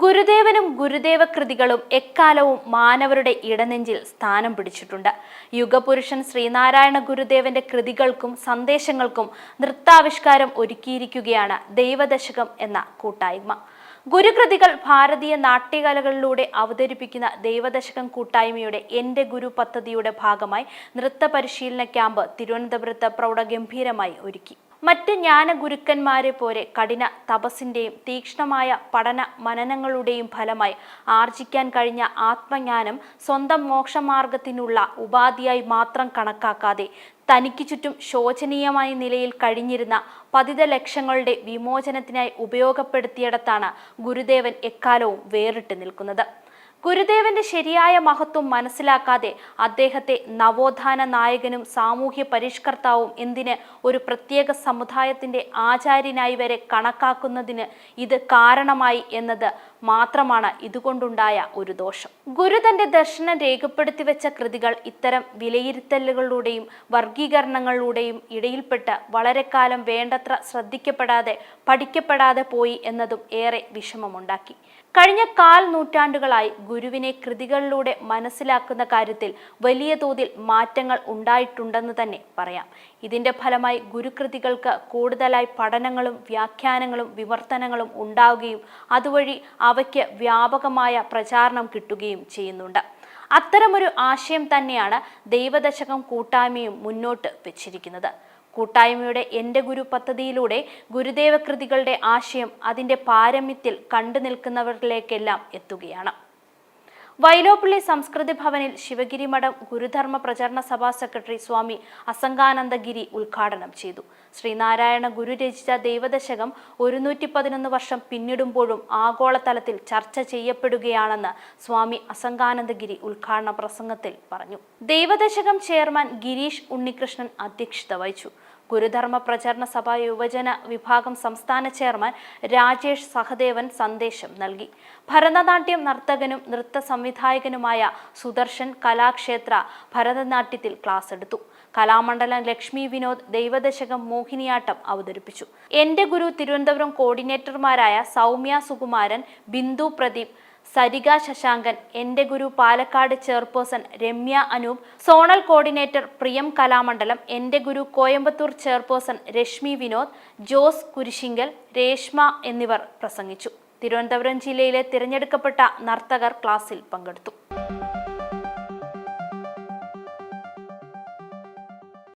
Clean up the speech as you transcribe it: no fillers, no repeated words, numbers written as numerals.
ഗുരുദേവനും ഗുരുദേവ കൃതികളും എക്കാലവും മാനവരുടെ ഇടനെഞ്ചിൽ സ്ഥാനം പിടിച്ചിട്ടുണ്ട്. യുഗപുരുഷൻ ശ്രീനാരായണ ഗുരുദേവന്റെ കൃതികൾക്കും സന്ദേശങ്ങൾക്കും നൃത്താവിഷ്കാരം ഒരുക്കിയിരിക്കുകയാണ് ദൈവദശകം എന്ന കൂട്ടായ്മ. ഗുരുകൃതികൾ ഭാരതീയ നാട്യകലകളിലൂടെ അവതരിപ്പിക്കുന്ന ദൈവദശകം കൂട്ടായ്മയുടെ എന്റെ ഗുരു പദ്ധതിയുടെ ഭാഗമായി നൃത്ത പരിശീലന ക്യാമ്പ് തിരുവനന്തപുരത്ത് പ്രൗഢഗംഭീരമായി ഒരുക്കി. മറ്റ് ജ്ഞാനഗുരുക്കന്മാരെ പോലെ കഠിന തപസ്സിന്റെയും തീക്ഷ്ണമായ പഠന മനനങ്ങളുടെയും ഫലമായി ആർജിക്കാൻ കഴിഞ്ഞ ആത്മജ്ഞാനം സ്വന്തം മോക്ഷമാർഗത്തിനുള്ള ഉപാധിയായി മാത്രം കണക്കാക്കാതെ തനിക്ക് ചുറ്റും ശോചനീയമായ നിലയിൽ കഴിഞ്ഞിരുന്ന പതിത ലക്ഷങ്ങളുടെ വിമോചനത്തിനായി ഉപയോഗപ്പെടുത്തിയിടത്താണ് ഗുരുദേവൻ എക്കാലവും വേറിട്ട് നിൽക്കുന്നത്. ഗുരുദേവന്റെ ശരിയായ മഹത്വം മനസ്സിലാക്കാതെ അദ്ദേഹത്തെ നവോത്ഥാന നായകനും സാമൂഹ്യ പരിഷ്കർത്താവും എന്തിന് ഒരു പ്രത്യേക സമുദായത്തിന്റെ ആചാര്യനായി വരെ കണക്കാക്കുന്നതിന് ഇത് കാരണമായി എന്നത് മാത്രമാണ് ഇതുകൊണ്ടുണ്ടായ ഒരു ദോഷം. ഗുരു തന്റെ ദർശനം രേഖപ്പെടുത്തി വെച്ച കൃതികൾ ഇത്തരം വിലയിരുത്തലുകളുടെയും വർഗീകരണങ്ങളിലൂടെയും ഇടയിൽപ്പെട്ട് വളരെ കാലം വേണ്ടത്ര ശ്രദ്ധിക്കപ്പെടാതെ പഠിക്കപ്പെടാതെ പോയി എന്നതും ഏറെ വിഷമമുണ്ടാക്കി. കഴിഞ്ഞ 4 നൂറ്റാണ്ടുകളായി ഗുരുവിനെ കൃതികളിലൂടെ മനസ്സിലാക്കുന്ന കാര്യത്തിൽ വലിയ തോതിൽ മാറ്റങ്ങൾ ഉണ്ടായിട്ടുണ്ടെന്ന് തന്നെ പറയാം. ഇതിന്റെ ഫലമായി ഗുരുകൃതികൾക്ക് കൂടുതലായി പഠനങ്ങളും വ്യാഖ്യാനങ്ങളും വിവർത്തനങ്ങളും ഉണ്ടാവുകയും അതുവഴി അവയ്ക്ക് വ്യാപകമായ പ്രചാരണം കിട്ടുകയും ചെയ്യുന്നുണ്ട്. അത്തരമൊരു ആശയം തന്നെയാണ് ദൈവദശകം കൂട്ടായ്മയും മുന്നോട്ട് വെച്ചിരിക്കുന്നത്. കൂട്ടായ്മയുടെ എന്റെ ഗുരു പദ്ധതിയിലൂടെ ഗുരുദേവ കൃതികളുടെ ആശയം അതിന്റെ പാരമ്യത്തിൽ കണ്ടു നിൽക്കുന്നവരിലേക്കെല്ലാം എത്തുകയാണ്. വൈലോപ്പിള്ളി സംസ്കൃതി ഭവനിൽ ശിവഗിരി മഠം ഗുരുധർമ്മ പ്രചരണ സഭാ സെക്രട്ടറി സ്വാമി അസംഗാനന്ദഗിരി ഉദ്ഘാടനം ചെയ്തു. ശ്രീനാരായണ ഗുരു രചിച്ച ദൈവദശകം 111 വർഷം പിന്നിടുമ്പോഴും ആഗോളതലത്തിൽ ചർച്ച ചെയ്യപ്പെടുകയാണെന്ന് സ്വാമി അസംഗാനന്ദഗിരി ഉദ്ഘാടന പ്രസംഗത്തിൽ പറഞ്ഞു. ദൈവദശകം ചെയർമാൻ ഗിരീഷ് ഉണ്ണികൃഷ്ണൻ അധ്യക്ഷത വഹിച്ചു. ഗുരുധർമ്മ പ്രചരണ സഭ യുവജന വിഭാഗം സംസ്ഥാന ചെയർമാൻ രാജേഷ് സഹദേവൻ സന്ദേശം നൽകി. ഭരതനാട്യം നർത്തകനും നൃത്ത സംവിധായകനുമായ സുദർശൻ കലാക്ഷേത്ര ഭരതനാട്യത്തിൽ ക്ലാസ് എടുത്തു. കലാമണ്ഡലം ലക്ഷ്മി വിനോദ് ദൈവദശകം മോഹിനിയാട്ടം അവതരിപ്പിച്ചു. എന്റെ ഗുരു തിരുവനന്തപുരം കോർഡിനേറ്റർമാരായ സൗമ്യ സുകുമാരൻ, ബിന്ദു പ്രദീപ്, സരിക ശശാങ്കൻ, എന്റെ ഗുരു Palakkad chairperson Ramya Anoop, zonal coordinator Priyam Kalamandalam, എന്റെ ഗുരു കോയമ്പത്തൂർ ചെയർപേഴ്സൺ രശ്മി വിനോദ്, ജോസ് കുരിശിങ്കൽ, രേഷ്മ എന്നിവർ പ്രസംഗിച്ചു. തിരുവനന്തപുരം ജില്ലയിലെ തിരഞ്ഞെടുക്കപ്പെട്ട നർത്തകർ ക്ലാസ്സിൽ പങ്കെടുത്തു.